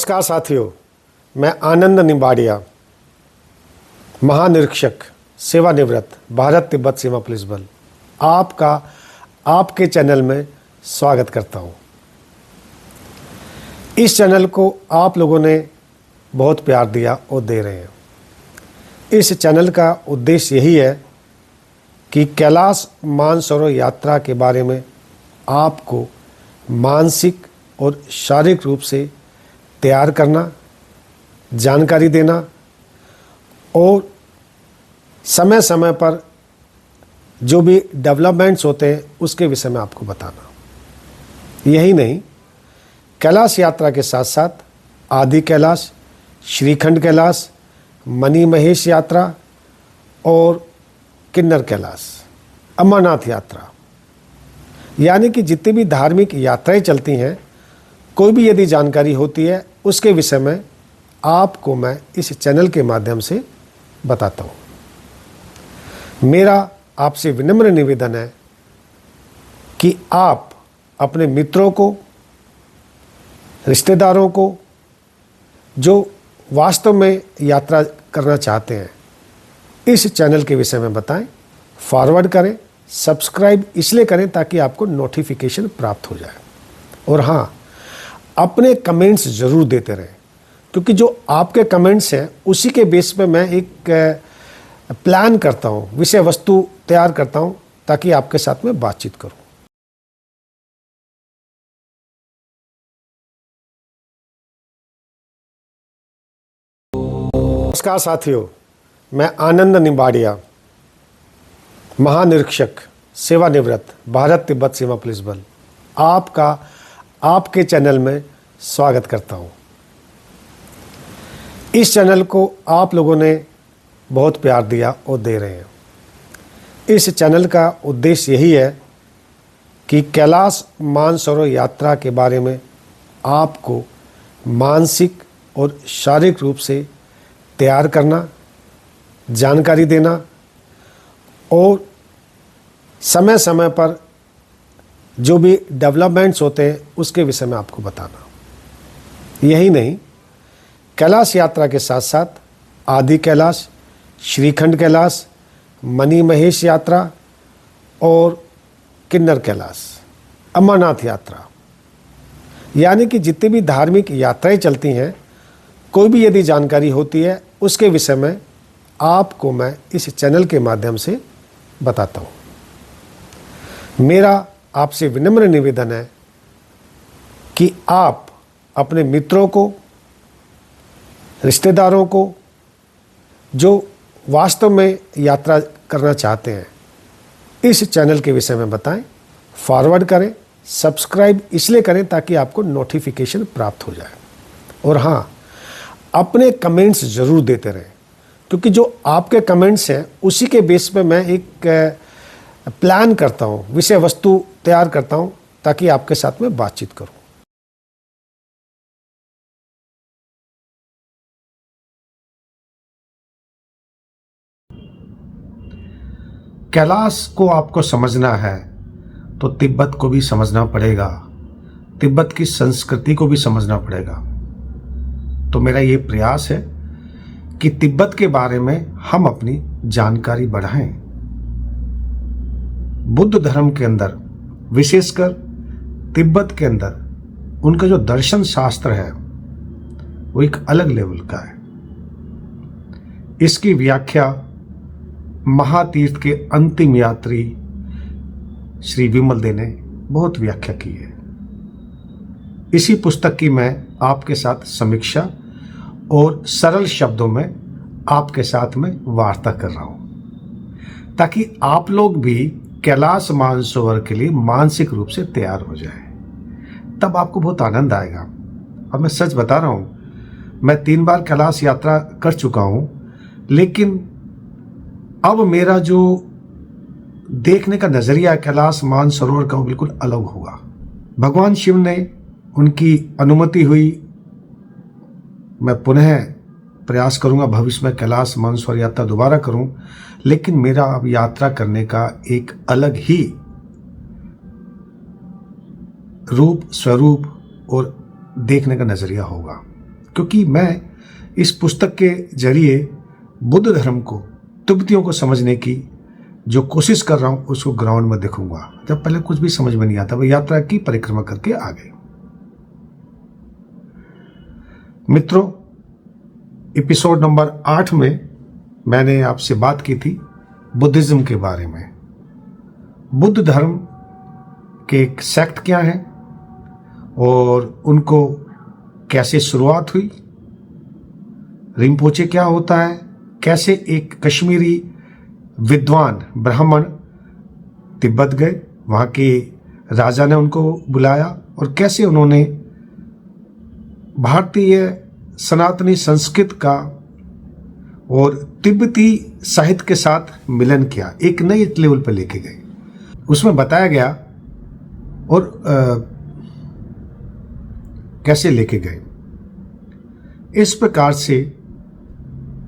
नमस्कार साथियों, मैं आनंद निम्बाड़िया, महानिरीक्षक सेवानिवृत्त भारत तिब्बत सीमा पुलिस बल, आपका आपके चैनल में स्वागत करता हूं। इस चैनल को आप लोगों ने बहुत प्यार दिया और दे रहे हैं। इस चैनल का उद्देश्य यही है कि कैलाश मानसरोवर यात्रा के बारे में आपको मानसिक और शारीरिक रूप से तैयार करना, जानकारी देना और समय समय पर जो भी डेवलपमेंट्स होते हैं उसके विषय में आपको बताना। यही नहीं, कैलाश यात्रा के साथ साथ आदि कैलाश, श्रीखंड कैलाश, मणि महेश यात्रा और किन्नर कैलाश, अमरनाथ यात्रा, यानी कि जितनी भी धार्मिक यात्राएं चलती हैं, कोई भी यदि जानकारी होती है उसके विषय में आपको मैं इस चैनल के माध्यम से बताता हूँ। मेरा आपसे विनम्र निवेदन है कि आप अपने मित्रों को, रिश्तेदारों को जो वास्तव में यात्रा करना चाहते हैं, इस चैनल के विषय में बताएं, फॉरवर्ड करें, सब्सक्राइब इसलिए करें ताकि आपको नोटिफिकेशन प्राप्त हो जाए। और हाँ, अपने कमेंट्स ज़रूर देते रहें, क्योंकि जो आपके कमेंट्स हैं उसी के बेस पे मैं एक प्लान करता हूँ, विषय वस्तु तैयार करता हूँ ताकि आपके साथ में बातचीत करूँ। नमस्कार साथियों, मैं आनंद निम्बाड़िया, महानिरीक्षक सेवानिवृत्त भारत तिब्बत सीमा पुलिस बल, आपका आपके चैनल में स्वागत करता हूं। इस चैनल को आप लोगों ने बहुत प्यार दिया और दे रहे हैं। इस चैनल का उद्देश्य यही है कि कैलाश मानसरोवर यात्रा के बारे में आपको मानसिक और शारीरिक रूप से तैयार करना, जानकारी देना और समय समय पर जो भी डेवलपमेंट्स होते हैं उसके विषय में आपको बताना। यही नहीं, कैलाश यात्रा के साथ साथ आदि कैलाश, श्रीखंड कैलाश, मणि महेश यात्रा और किन्नर कैलाश, अमरनाथ यात्रा, यानी कि जितनी भी धार्मिक यात्राएं चलती हैं, कोई भी यदि जानकारी होती है उसके विषय में आपको मैं इस चैनल के माध्यम से बताता हूँ। मेरा आपसे विनम्र निवेदन है कि आप अपने मित्रों को, रिश्तेदारों को जो वास्तव में यात्रा करना चाहते हैं, इस चैनल के विषय में बताएं, फॉरवर्ड करें, सब्सक्राइब इसलिए करें ताकि आपको नोटिफिकेशन प्राप्त हो जाए। और हाँ, अपने कमेंट्स ज़रूर देते रहें, क्योंकि जो आपके कमेंट्स हैं उसी के बेस पे मैं एक प्लान करता हूँ, विषय वस्तु तैयार करता हूँ ताकि आपके साथ में बातचीत करूँ। कैलाश को आपको समझना है तो तिब्बत को भी समझना पड़ेगा, तिब्बत की संस्कृति को भी समझना पड़ेगा। तो मेरा ये प्रयास है कि तिब्बत के बारे में हम अपनी जानकारी बढ़ाएं। बुद्ध धर्म के अंदर, विशेषकर तिब्बत के अंदर, उनका जो दर्शन शास्त्र है वो एक अलग लेवल का है। इसकी व्याख्या महातीर्थ के अंतिम यात्री श्री विमल दे ने बहुत व्याख्या की है। इसी पुस्तक की मैं आपके साथ समीक्षा और सरल शब्दों में आपके साथ में वार्ता कर रहा हूं, ताकि आप लोग भी कैलाश मानसरोवर के लिए मानसिक रूप से तैयार हो जाए। तब आपको बहुत आनंद आएगा। अब मैं सच बता रहा हूं, मैं 3 बार कैलाश यात्रा कर चुका हूं, लेकिन अब मेरा जो देखने का नजरिया है कैलाश मानसरोवर का वो बिल्कुल अलग होगा। भगवान शिव ने, उनकी अनुमति हुई, मैं पुनः प्रयास करूंगा भविष्य में कैलाश मानसरोवर यात्रा दोबारा करूं, लेकिन मेरा अब यात्रा करने का एक अलग ही रूप, स्वरूप और देखने का नजरिया होगा। क्योंकि मैं इस पुस्तक के जरिए बुद्ध धर्म को, तिब्बतियों को समझने की जो कोशिश कर रहा हूं उसको ग्राउंड में देखूंगा। जब पहले कुछ भी समझ में नहीं आता, वो यात्रा की परिक्रमा करके आ गए। मित्रों, एपिसोड नंबर 8 में मैंने आपसे बात की थी बुद्धिज्म के बारे में। बुद्ध धर्म के एक सेक्ट क्या है और उनको कैसे शुरुआत हुई, रिम्पोचे क्या होता है, कैसे एक कश्मीरी विद्वान ब्राह्मण तिब्बत गए, वहाँ के राजा ने उनको बुलाया और कैसे उन्होंने भारतीय सनातनी संस्कृत का और तिब्बती साहित्य के साथ मिलन किया, एक नए लेवल पर लेके गए। उसमें बताया गया और कैसे लेके गए। इस प्रकार से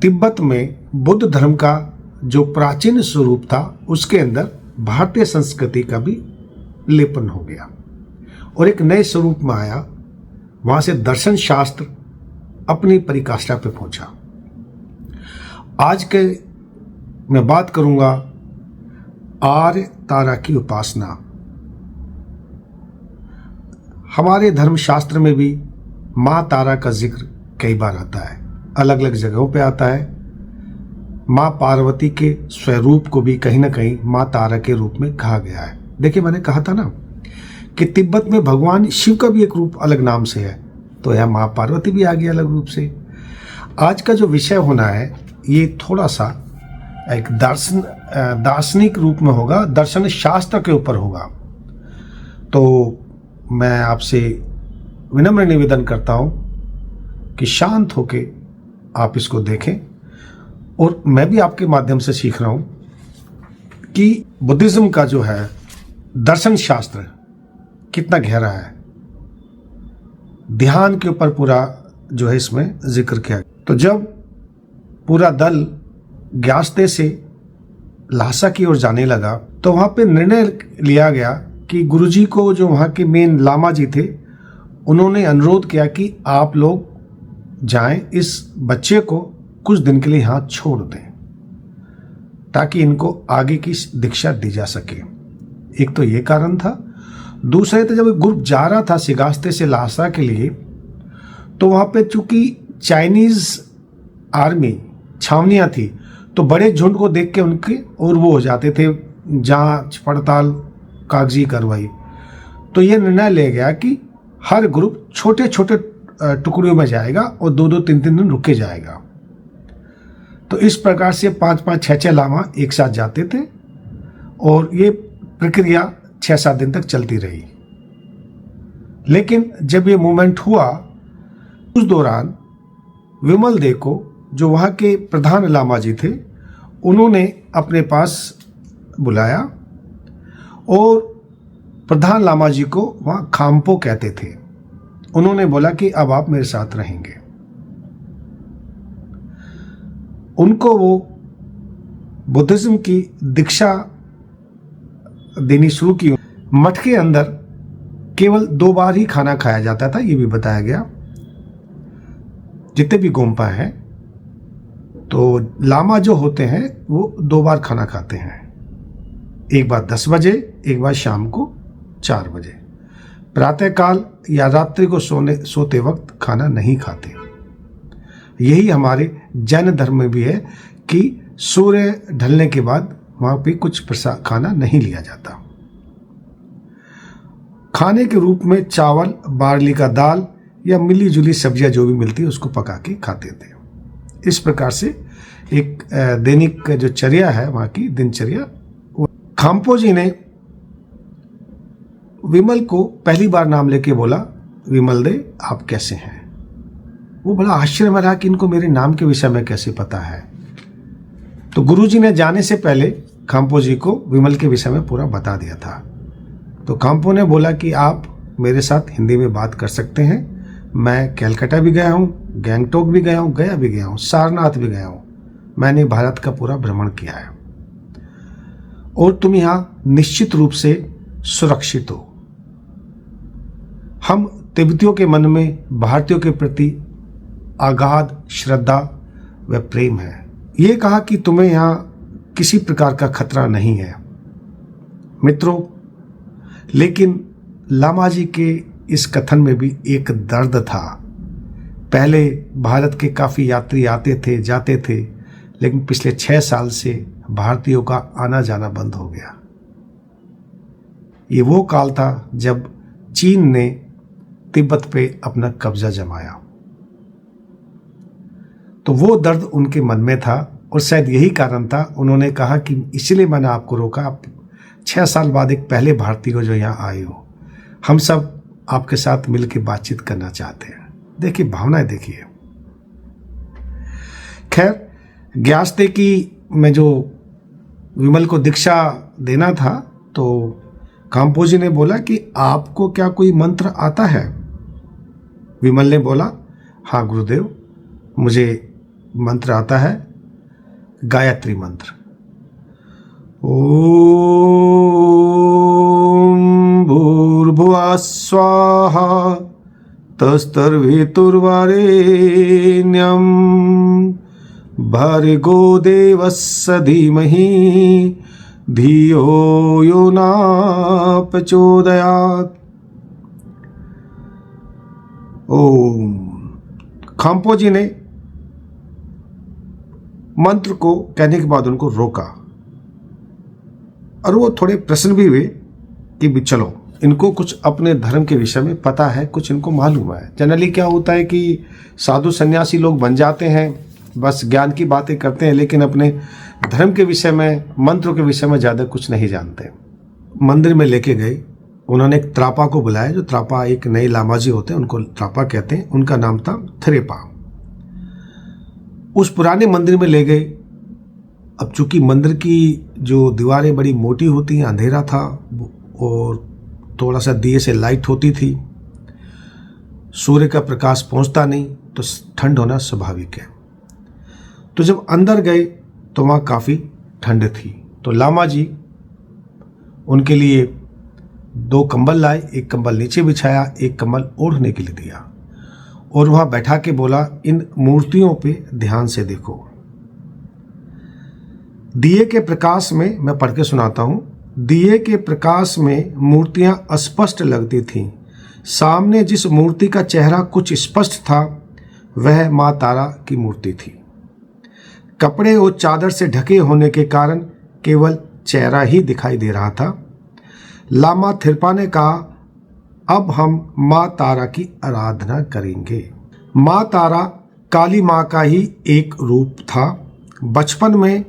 तिब्बत में बुद्ध धर्म का जो प्राचीन स्वरूप था उसके अंदर भारतीय संस्कृति का भी लेपन हो गया और एक नए स्वरूप में आया। वहां से दर्शन शास्त्र अपनी परिकाष्ठा पे पहुंचा। आज के मैं बात करूंगा आर्य तारा की उपासना। हमारे धर्मशास्त्र में भी मां तारा का जिक्र कई बार आता है, अलग अलग जगहों पे आता है। मां पार्वती के स्वरूप को भी कहीं ना कहीं मां तारा के रूप में कहा गया है। देखिए, मैंने कहा था ना कि तिब्बत में भगवान शिव का भी एक रूप अलग नाम से है, तो यह मां पार्वती भी आ गई अलग रूप से। आज का जो विषय होना है ये थोड़ा सा एक दार्शनिक रूप में होगा, दर्शन शास्त्र के ऊपर होगा। तो मैं आपसे विनम्र निवेदन करता हूं कि शांत होके आप इसको देखें और मैं भी आपके माध्यम से सीख रहा हूं कि बुद्धिज्म का जो है दर्शन शास्त्र कितना गहरा है। ध्यान के ऊपर पूरा जो है इसमें जिक्र किया। तो जब पूरा दल ग्यास्ते से ल्हासा की ओर जाने लगा तो वहां पे निर्णय लिया गया कि गुरुजी को, जो वहां के मेन लामा जी थे, उन्होंने अनुरोध किया कि आप लोग जाएं, इस बच्चे को कुछ दिन के लिए यहाँ छोड़ दें ताकि इनको आगे की दीक्षा दी जा सके। एक तो ये कारण था। दूसरे तो जब ग्रुप जा रहा था सिगास्ते से ल्हासा के लिए, तो वहां पे चूंकि चाइनीज आर्मी छावनियां थी, तो बड़े झुंड को देख के उनके और वो हो जाते थे, जांच पड़ताल कागजी कार्रवाई। तो ये निर्णय ले गया कि हर ग्रुप छोटे छोटे टुकड़ियों में जाएगा और 2-2, 3-3 दिन रुके जाएगा। तो इस प्रकार से 5-5, 6-6 लामा एक साथ जाते थे और ये प्रक्रिया 6-7 दिन तक चलती रही। लेकिन जब ये मूवमेंट हुआ उस दौरान विमल देव को, जो वहाँ के प्रधान लामा जी थे, उन्होंने अपने पास बुलाया और प्रधान लामा जी को वहाँ खाम्पो कहते थे। उन्होंने बोला कि अब आप मेरे साथ रहेंगे। उनको वो बुद्धिज्म की दीक्षा देनी शुरू की। मठ के अंदर केवल 2 बार ही खाना खाया जाता था, ये भी बताया गया। जितने भी गोम्पा हैं, तो लामा जो होते हैं वो 2 बार खाना खाते हैं, एक बार 10 बजे, एक बार शाम को 4 बजे। प्रातःकाल या रात्रि को सोते वक्त खाना नहीं खाते। यही हमारे जैन धर्म में भी है कि सूर्य ढलने के बाद वहां पे कुछ खाना नहीं लिया जाता। खाने के रूप में चावल, बार्ली का दाल या मिली जुली सब्जियां जो भी मिलती है उसको पका के खाते थे। इस प्रकार से एक दैनिक जो चर्या है वहां की दिनचर्या। खाम्पो जी ने विमल को पहली बार नाम लेके बोला, विमल दे आप कैसे हैं? वो बड़ा आश्चर्य में रहा कि इनको मेरे नाम के विषय में कैसे पता है। तो गुरुजी ने जाने से पहले खाम्पो जी को विमल के विषय में पूरा बता दिया था। तो खाम्पो ने बोला कि आप मेरे साथ हिंदी में बात कर सकते हैं। मैं कलकत्ता भी गया हूँ, गैंगटोक भी गया हूँ, गया भी गया हूँ, सारनाथ भी गया हूँ। मैंने भारत का पूरा भ्रमण किया है और तुम यहाँ निश्चित रूप से सुरक्षित हो। हम तिब्बतियों के मन में भारतीयों के प्रति अगाध श्रद्धा व प्रेम है। ये कहा कि तुम्हें यहाँ किसी प्रकार का खतरा नहीं है। मित्रों, लेकिन लामा जी के इस कथन में भी एक दर्द था। पहले भारत के काफ़ी यात्री आते थे जाते थे, लेकिन पिछले 6 साल से भारतीयों का आना जाना बंद हो गया। ये वो काल था जब चीन ने तिब्बत पे अपना कब्जा जमाया। तो वो दर्द उनके मन में था और शायद यही कारण था, उन्होंने कहा कि इसलिए मैंने आपको रोका। आप 6 साल बाद एक पहले भारतीय हो जो यहाँ आए हो, हम सब आपके साथ मिलकर बातचीत करना चाहते हैं। देखिए, भावनाएं देखिए। खैर, ग्यास्ते की मैं जो विमल को दीक्षा देना था, तो काम्पोजी ने बोला कि आपको क्या कोई मंत्र आता है? विमल ने बोला, हाँ गुरुदेव, मुझे मंत्र आता है, गायत्री मंत्र। ओम भूर्भुवः स्वाहा तस्तर्वितुर्वरेण्यं भर्गो देवस्य धीमहि धियो यो न प्रचोदयात्। ओम। खाम्पोजी ने मंत्र को कहने के बाद उनको रोका और वो थोड़े प्रसन्न भी हुए कि भी चलो, इनको कुछ अपने धर्म के विषय में पता है, कुछ इनको मालूम है। जनरली क्या होता है कि साधु सन्यासी लोग बन जाते हैं, बस ज्ञान की बातें करते हैं, लेकिन अपने धर्म के विषय में, मंत्रों के विषय में ज़्यादा कुछ नहीं जानते। मंदिर में लेके गए, उन्होंने एक त्रापा को बुलाया। जो त्रापा एक नए लामा जी होते हैं, उनको त्रापा कहते हैं। उनका नाम था थ्रेपा। उस पुराने मंदिर में ले गए। अब चूंकि मंदिर की जो दीवारें बड़ी मोटी होती हैं, अंधेरा था और थोड़ा सा दिए से लाइट होती थी, सूर्य का प्रकाश पहुंचता नहीं, तो ठंड होना स्वाभाविक है। तो जब अंदर गए तो वहाँ काफ़ी ठंड थी। तो लामा जी उनके लिए 2 कंबल लाए, एक कंबल नीचे बिछाया, एक कंबल ओढ़ने के लिए दिया और वहाँ बैठा के बोला, इन मूर्तियों पे ध्यान से देखो। दिए के प्रकाश में, मैं पढ़ के सुनाता हूँ, दिए के प्रकाश में मूर्तियां अस्पष्ट लगती थीं। सामने जिस मूर्ति का चेहरा कुछ स्पष्ट था, वह माँ तारा की मूर्ति थी। कपड़े और चादर से ढके होने के कारण केवल चेहरा ही दिखाई दे रहा था। लामा थिरपा ने कहा, अब हम माँ तारा की आराधना करेंगे। माँ तारा काली माँ का ही एक रूप था। बचपन में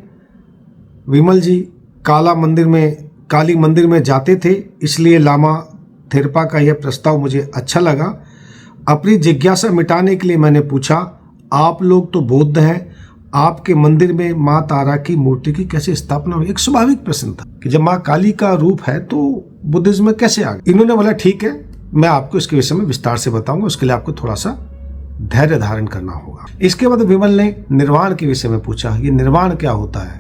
विमल जी काली मंदिर में जाते थे, इसलिए लामा थिरपा का यह प्रस्ताव मुझे अच्छा लगा। अपनी जिज्ञासा मिटाने के लिए मैंने पूछा, आप लोग तो बौद्ध हैं, आपके मंदिर में माँ तारा की मूर्ति की कैसे स्थापना हुई? एक स्वाभाविक प्रश्न था कि जब माँ काली का रूप है तो बुद्धिज्म में कैसे आ गई? इन्होंने बोला, ठीक है, मैं आपको इसके विषय में विस्तार से बताऊंगा, उसके लिए आपको थोड़ा सा धैर्य धारण करना होगा। इसके बाद विमल ने निर्वाण के विषय में पूछा, ये निर्वाण क्या होता है,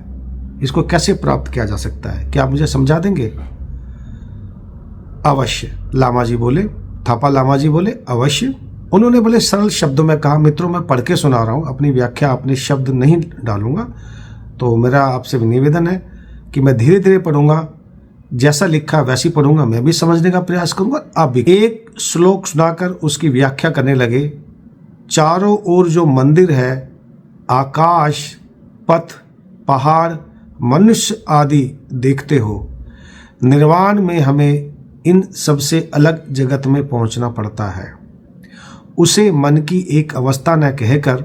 इसको कैसे प्राप्त किया जा सकता है, क्या आप मुझे समझा देंगे? अवश्य, लामा जी बोले। थापा लामा जी बोले, अवश्य। उन्होंने बोले सरल शब्दों में कहा, मित्रों मैं पढ़ के सुना रहा हूँ, अपनी व्याख्या अपने शब्द नहीं डालूंगा, तो मेरा आपसे निवेदन है कि मैं धीरे धीरे पढ़ूंगा, जैसा लिखा वैसे ही पढ़ूंगा, मैं भी समझने का प्रयास करूंगा, आप भी। एक श्लोक सुनाकर उसकी व्याख्या करने लगे। चारों ओर जो मंदिर है, आकाश, पथ, पहाड़, मनुष्य आदि देखते हो, निर्वाण में हमें इन सबसे अलग जगत में पहुंचना पड़ता है। उसे मन की एक अवस्था न कहकर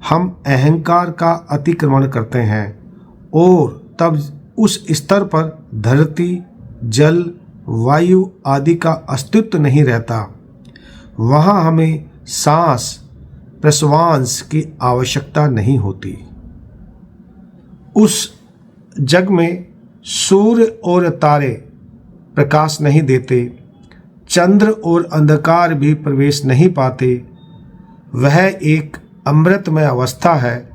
हम अहंकार का अतिक्रमण करते हैं और तब उस स्तर पर धरती, जल, वायु आदि का अस्तित्व नहीं रहता। वहाँ हमें सांस, प्रश्वास की आवश्यकता नहीं होती। उस जग में सूर्य और तारे प्रकाश नहीं देते, चंद्र और अंधकार भी प्रवेश नहीं पाते। वह एक अमृतमय अवस्था है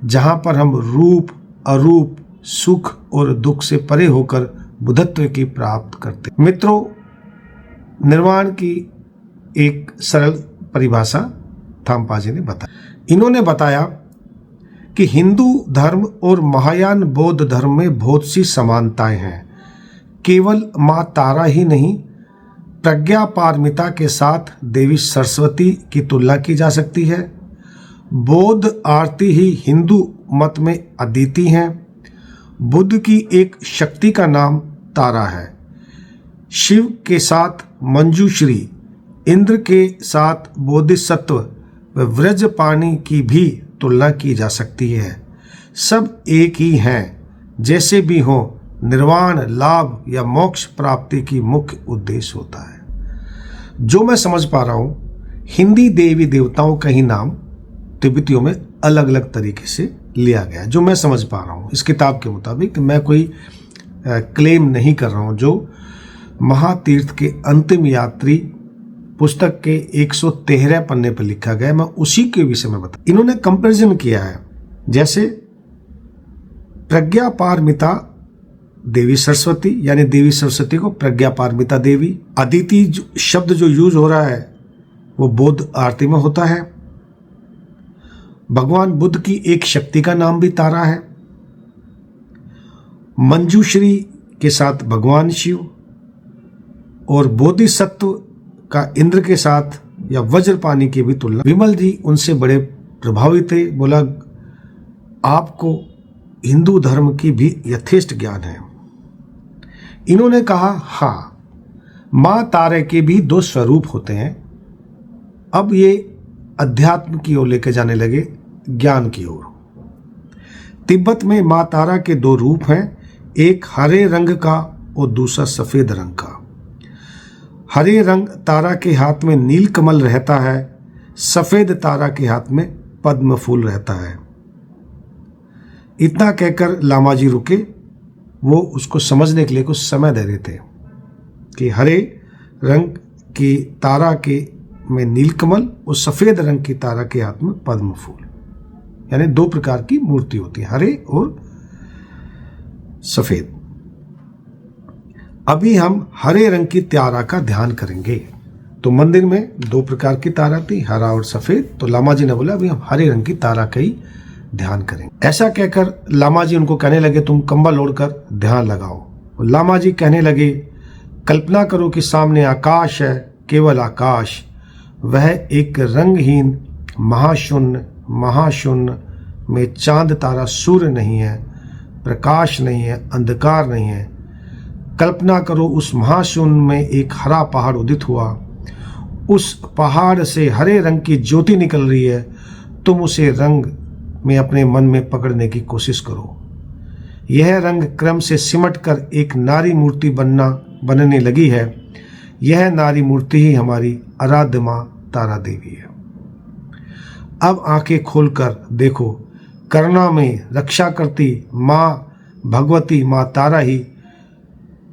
जहाँ पर हम रूप, अरूप, सुख और दुख से परे होकर बुद्धत्व की प्राप्त करते। मित्रों, निर्वाण की एक सरल परिभाषा थामपा ने बताया। इन्होंने बताया कि हिंदू धर्म और महायान बौद्ध धर्म में बहुत सी समानताएं हैं। केवल माँ तारा ही नहीं, प्रज्ञा पारमिता के साथ देवी सरस्वती की तुलना की जा सकती है। बौद्ध आरती ही हिंदू मत में अद्वितीय हैं। बुद्ध की एक शक्ति का नाम तारा है। शिव के साथ मंजूश्री, इंद्र के साथ बोधिसत्व व व्रजपाणि की भी तुलना की जा सकती है। सब एक ही हैं। जैसे भी हो, निर्वाण लाभ या मोक्ष प्राप्ति की मुख्य उद्देश्य होता है। जो मैं समझ पा रहा हूं, हिंदी देवी देवताओं का ही नाम तिब्बतियों में अलग अलग तरीके से लिया गया, जो मैं समझ पा रहा हूं इस किताब के मुताबिक। मैं कोई क्लेम नहीं कर रहा हूं। जो महातीर्थ के अंतिम यात्री पुस्तक के 113 पन्ने पर लिखा गया, मैं उसी के विषय में बता। इन्होंने कंपैरिजन किया है, जैसे प्रज्ञा पारमिता देवी सरस्वती, यानी देवी सरस्वती को प्रज्ञा पारमिता देवी। अदिति शब्द जो यूज हो रहा है वो बौद्ध आरती में होता है। भगवान बुद्ध की एक शक्ति का नाम भी तारा है। मंजूश्री के साथ भगवान शिव, और बोधिसत्व का इंद्र के साथ या वज्रपाणि की भी तुलना। विमल जी उनसे बड़े प्रभावित थे। बोला, आपको हिंदू धर्म की भी यथेष्ट ज्ञान है। इन्होंने कहा, हाँ, मां तारे के भी दो स्वरूप होते हैं। अब ये अध्यात्म की ओर लेकर जाने लगे, ज्ञान की ओर। तिब्बत में मां तारा के दो रूप हैं, एक हरे रंग का और दूसरा सफेद रंग का। हरे रंग तारा के हाथ में नील कमल रहता है, सफेद तारा के हाथ में पद्म फूल रहता है। इतना कहकर लामा जी रुके। वो उसको समझने के लिए कुछ समय दे रहे थे कि हरे रंग की तारा के में नीलकमल और सफेद रंग की तारा के हाथ में पद्म फूल, यानी दो प्रकार की मूर्ति होती है, हरे और सफेद। अभी हम हरे रंग की तारा का ध्यान करेंगे। तो मंदिर में दो प्रकार की तारा थी, हरा और सफेद। तो लामा जी ने बोला, अभी हम हरे रंग की तारा का ही ध्यान करेंगे। ऐसा कहकर लामा जी उनको कहने लगे, तुम कंबल ओढ़कर ध्यान लगाओ। और लामा जी कहने लगे, कल्पना करो कि सामने आकाश है, केवल आकाश। वह एक रंगहीन महाशून्य में चांद तारा सूर्य नहीं है, प्रकाश नहीं है, अंधकार नहीं है। कल्पना करो उस महाशून्य में एक हरा पहाड़ उदित हुआ। उस पहाड़ से हरे रंग की ज्योति निकल रही है। तुम उसे रंग में अपने मन में पकड़ने की कोशिश करो। यह रंग क्रम से सिमट कर एक नारी मूर्ति बनने लगी है। यह नारी मूर्ति ही हमारी आराध्य मां तारा देवी है। अब आंखें खोलकर देखो, करुणा में रक्षा करती मां भगवती मां तारा ही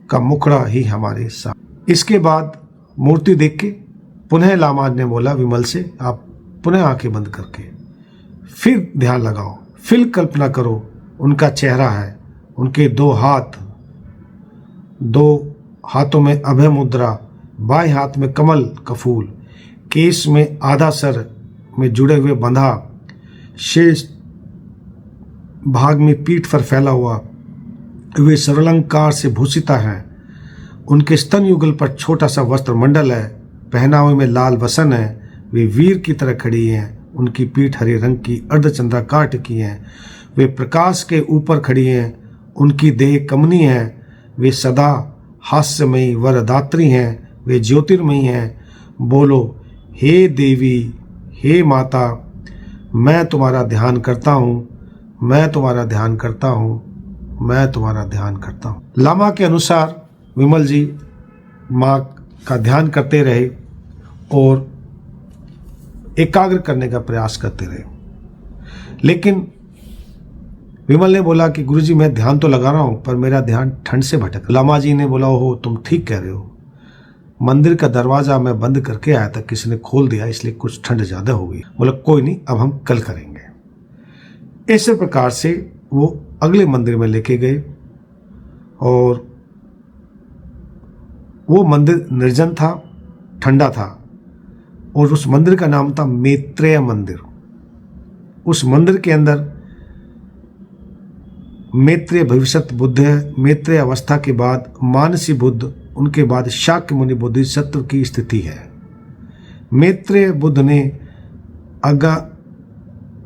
का मुखड़ा ही हमारे साथ। इसके बाद मूर्ति देख के पुनः लामा ने बोला विमल से, आप पुनः आंखें बंद करके फिर ध्यान लगाओ। फिर कल्पना करो उनका चेहरा है, उनके दो हाथों में अभय मुद्रा, बाएं हाथ में कमल का फूल, केस में आधा सर में जुड़े हुए बंधा, शेष भाग में पीठ पर फैला हुआ। वे सरलंकार से भूषिता हैं। उनके स्तन युगल पर छोटा सा वस्त्र मंडल है, पहनावे में लाल वसन है। वे वीर की तरह खड़ी हैं। उनकी पीठ हरे रंग की अर्धचंद्राकार की है। वे प्रकाश के ऊपर खड़ी हैं। उनकी देह कमनी है। वे सदा हास्यमयी वरदात्री हैं। वे ज्योतिर्मयी हैं। बोलो, हे देवी, हे माता, मैं तुम्हारा ध्यान करता हूँ, मैं तुम्हारा ध्यान करता हूँ, मैं तुम्हारा ध्यान करता हूँ। लामा के अनुसार विमल जी माँ का ध्यान करते रहे और एकाग्र करने का प्रयास करते रहे। लेकिन विमल ने बोला कि गुरुजी मैं ध्यान तो लगा रहा हूँ पर मेरा ध्यान ठंड से भटक। लामा जी ने बोला, ओहो तुम ठीक कह रहे हो, मंदिर का दरवाज़ा मैं बंद करके आया था, किसी ने खोल दिया, इसलिए कुछ ठंड ज़्यादा हो गई। बोला कोई नहीं, अब हम कल करेंगे। इस प्रकार से वो अगले मंदिर में लेके गए और वो मंदिर निर्जन था, ठंडा था और उस मंदिर का नाम था मैत्रेय मंदिर। उस मंदिर के अंदर मैत्रेय भविष्यत बुद्ध है। मैत्रेय अवस्था के बाद मानसी बुद्ध, उनके बाद शाक्य मुनि बोधिसत्व की स्थिति है। मैत्रेय बुद्ध ने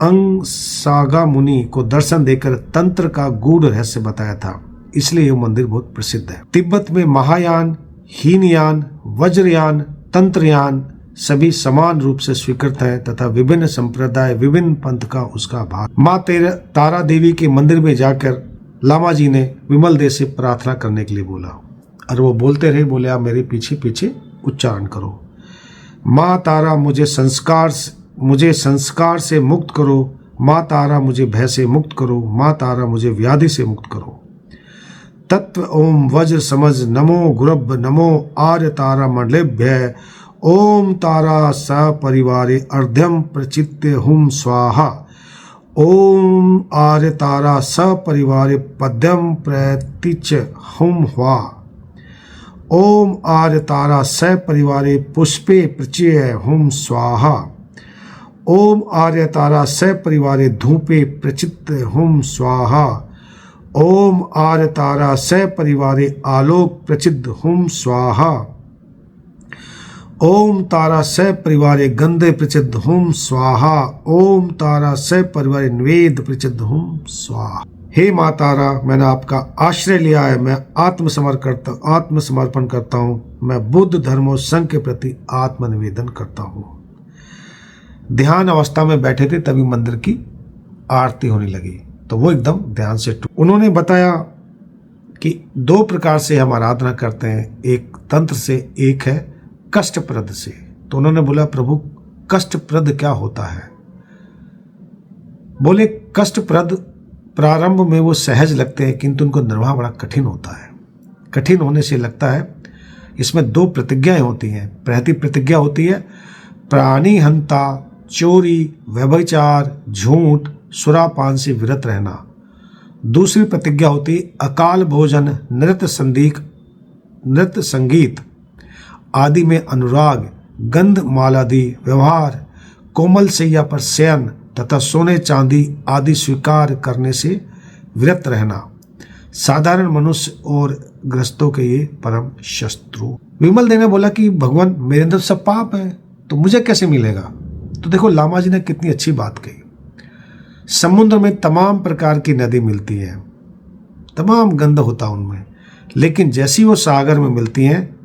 अंगसागा मुनि को दर्शन देकर तंत्र का गूढ़ रहस्य बताया था, इसलिए यह मंदिर बहुत प्रसिद्ध है। तिब्बत में महायान, हीनयान, वज्रयान, तंत्रयान सभी समान रूप से स्वीकृत है तथा विभिन्न संप्रदाय, विभिन्न पंथ का उसका भाग। माँ तारा देवी के मंदिर में जाकर लामा जी ने विमल देव से प्रार्थना करने के लिए बोला और वो बोलते रहे, बोले आप मेरे पीछे पीछे उच्चारण करो। माँ तारा मुझे संस्कार से मुक्त करो, माँ तारा मुझे भय से मुक्त करो, माँ तारा मुझे व्याधि से मुक्त करो। तत्व ओम वज्र समझ नमो गुरब नमो आर्य तारा मंडलेभ्य ओम तारा सपरिवारे अर्ध्यम प्रचित्य हुम स्वाहा ओम आर्य तारा सपरिवारे पद्यम प्रतीच हुम ह्वा ओम आर्य तारा सपरिवारे पुष्पे प्रचय हुम स्वाहा ओम आर्य तारा सपरिवारे धूपे प्रचित्त हुम स्वाहा ओम आर्य तारा सपरिवारे आलोक प्रचिद्ध हुम स्वाहा ओम तारा सपरिवारे गंधे प्रचिद्ध हुम स्वाहा ओम तारा सपरिवारे निवेद प्रचिद्ध हुम स्वाहा। हे माँ तारा, मैंने आपका आश्रय लिया है, मैं आत्मसमर्पण करता हूँ, मैं बुद्ध धर्म और संघ के प्रति आत्मनिवेदन करता हूँ। ध्यान अवस्था में बैठे थे, तभी मंदिर की आरती होने लगी तो वो एकदम ध्यान से उन्होंने बताया कि दो प्रकार से हम आराधना करते हैं, एक तंत्र से, एक है कष्टप्रद से। तो उन्होंने बोला प्रभु कष्टप्रद क्या होता है? बोले कष्टप्रद प्रारंभ में वो सहज लगते हैं किंतु उनको निर्वाह बड़ा कठिन होता है। कठिन होने से लगता है इसमें दो प्रतिज्ञाएं होती हैं। पहली प्रतिज्ञा होती है प्राणी हंता, चोरी, व्यभिचार, झूठ, सुरापान से विरत रहना। दूसरी प्रतिज्ञा होती अकाल भोजन, नृत्य संगीत आदि में अनुराग, गंध मालादि व्यवहार, कोमल सैया पर शयन तथा सोने चांदी आदि स्वीकार करने से विरत रहना। साधारण मनुष्य और ग्रस्तों के ये परम शत्रु। विमल देव ने बोला कि भगवान मेरे अंदर सब पाप है तो मुझे कैसे मिलेगा? तो देखो लामा जी ने कितनी अच्छी बात कही। समुद्र में तमाम प्रकार की नदी मिलती है, तमाम गंध होता उनमें, लेकिन जैसी वो सागर में मिलती हैं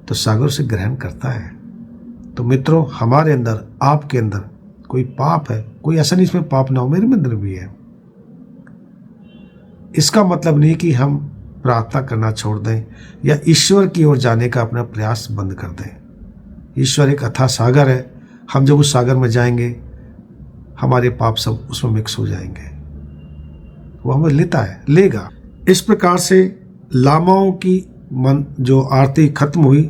तो सागर से ग्रहण करता है। तो मित्रों, हमारे अंदर, आपके अंदर कोई पाप है, कोई ऐसा नहीं इसमें पाप ना हो, मेरे अंदर भी है। इसका मतलब नहीं कि हम प्रार्थना करना छोड़ दें या ईश्वर की ओर जाने का अपना प्रयास बंद कर दें। ईश्वर एक अथाह सागर है, हम जब उस सागर में जाएंगे हमारे पाप सब उसमें मिक्स हो जाएंगे, वो हमें लेगा। इस प्रकार से लामाओं की जो आरती खत्म हुई।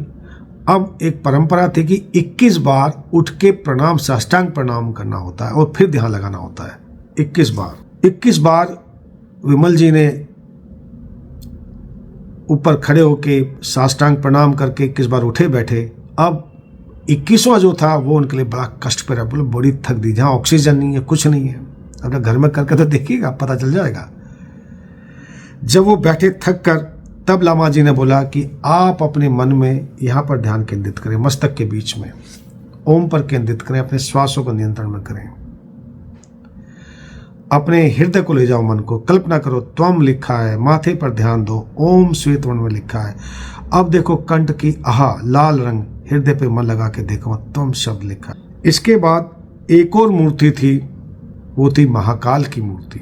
अब एक परंपरा थी कि 21 बार उठ के प्रणाम, साष्टांग प्रणाम करना होता है और फिर ध्यान लगाना होता है। 21 बार विमल जी ने ऊपर खड़े होके साष्टांग प्रणाम करके 21 बार उठे बैठे। अब 21वां जो था वो उनके लिए बड़ा कष्ट पर, बोले बड़ी थक दी, जहाँ ऑक्सीजन नहीं है, कुछ नहीं है। अपने घर में करके तो देखिएगा, पता चल जाएगा। जब वो बैठे थक कर, तब लामा जी ने बोला कि आप अपने मन में यहाँ पर ध्यान केंद्रित करें, मस्तक के बीच में ओम पर केंद्रित करें, अपने श्वासों को नियंत्रण में करें, अपने हृदय को ले जाओ मन को, कल्पना करो त्वम लिखा है, माथे पर ध्यान दो, ओम श्वेतवर्ण में लिखा है। अब देखो कंठ की आहा लाल रंग, हृदय पे मन लगा के देखो त्वम शब्द लिखा है। इसके बाद एक और मूर्ति थी, वो थी महाकाल की मूर्ति।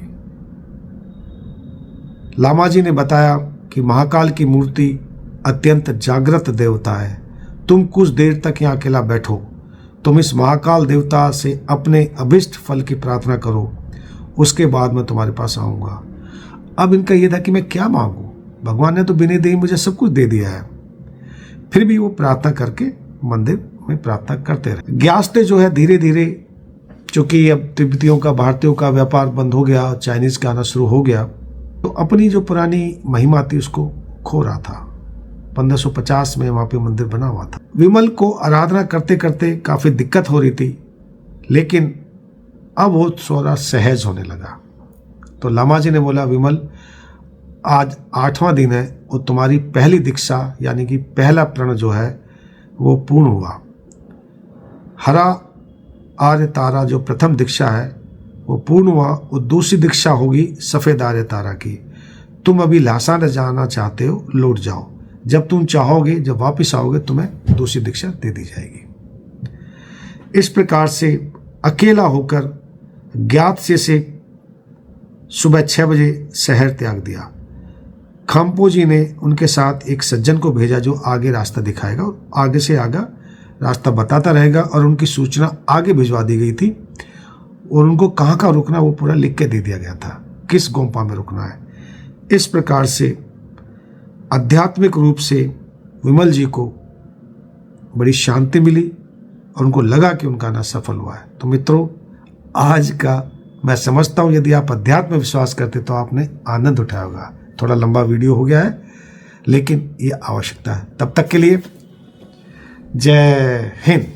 लामा जी ने बताया कि महाकाल की मूर्ति अत्यंत जागृत देवता है। तुम कुछ देर तक यहाँ अकेला बैठो, तुम इस महाकाल देवता से अपने अभिष्ट फल की प्रार्थना करो, उसके बाद मैं तुम्हारे पास आऊँगा। अब इनका यह था कि मैं क्या मांगूँ, भगवान ने तो बिना दे मुझे सब कुछ दे दिया है। फिर भी वो प्रार्थना करके मंदिर में प्रार्थना करते रहे। ग्यास्ते जो है धीरे धीरे, चूँकि अब तिब्बतियों का, भारतीयों का व्यापार बंद हो गया, चाइनीज़ का आना शुरू हो गया, तो अपनी जो पुरानी महिमा थी उसको खो रहा था। 1550 में वहाँ पे मंदिर बना हुआ था। विमल को आराधना करते करते काफ़ी दिक्कत हो रही थी, लेकिन अब वो थोड़ा सहज होने लगा। तो लामा जी ने बोला, विमल आज 8वां दिन है और तुम्हारी पहली दीक्षा यानी कि पहला प्रण जो है वो पूर्ण हुआ। हरा आर्य तारा जो प्रथम दीक्षा है वो पूर्ण हुआ और दूसरी दीक्षा होगी सफ़ेद आर्य तारा की। तुम अभी ल्हासा न जाना चाहते हो, लौट जाओ। जब तुम चाहोगे, जब वापस आओगे, तुम्हें दूसरी दीक्षा दे दी जाएगी। इस प्रकार से अकेला होकर ज्ञात से सुबह 6 बजे शहर त्याग दिया। खाम्पो जी ने उनके साथ एक सज्जन को भेजा जो आगे रास्ता दिखाएगा और आगे से आगे रास्ता बताता रहेगा, और उनकी सूचना आगे भिजवा दी गई थी और उनको कहाँ कहाँ रुकना वो पूरा लिख के दे दिया गया था, किस गोम्पा में रुकना है। इस प्रकार से आध्यात्मिक रूप से विमल जी को बड़ी शांति मिली और उनको लगा कि उनका ना सफल हुआ है। तो मित्रों, आज का मैं समझता हूँ यदि आप अध्यात्म में विश्वास करते तो आपने आनंद उठाया होगा। थोड़ा लंबा वीडियो हो गया है, लेकिन ये आवश्यकता है। तब तक के लिए जय हिंद।